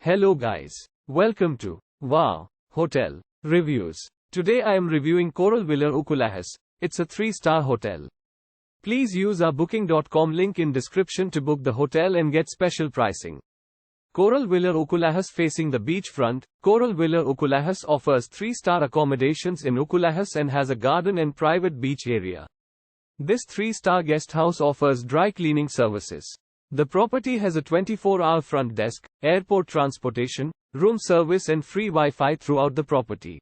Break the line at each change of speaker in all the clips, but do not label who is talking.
Hello guys. Welcome to Wow Hotel Reviews. Today I am reviewing Coral Villa Ukulhas. It's a 3-star hotel. Please use our booking.com link in description to book the hotel and get special pricing. Coral Villa Ukulhas facing the beachfront. Coral Villa Ukulhas offers 3-star accommodations in Ukulhas and has a garden and private beach area. This 3-star guest house offers dry cleaning services. The property has a 24-hour front desk, airport transportation, room service and free Wi-Fi throughout the property.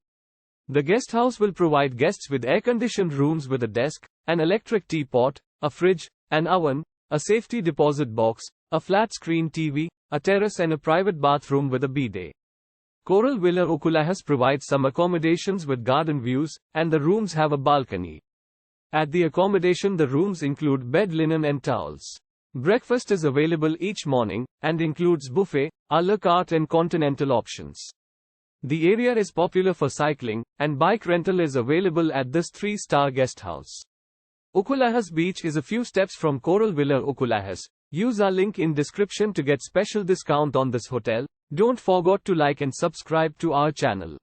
The guest house will provide guests with air-conditioned rooms with a desk, an electric teapot, a fridge, an oven, a safety deposit box, a flat-screen TV, a terrace and a private bathroom with a bidet. Coral Villa Ukulhas provides some accommodations with garden views, and the rooms have a balcony. At the accommodation, the rooms include bed linen and towels. Breakfast is available each morning, and includes buffet, a la carte and continental options. The area is popular for cycling, and bike rental is available at this 3-star guest house. Ukulhas Beach is a few steps from Coral Villa Ukulhas. Use our link in description to get special discount on this hotel. Don't forget to like and subscribe to our channel.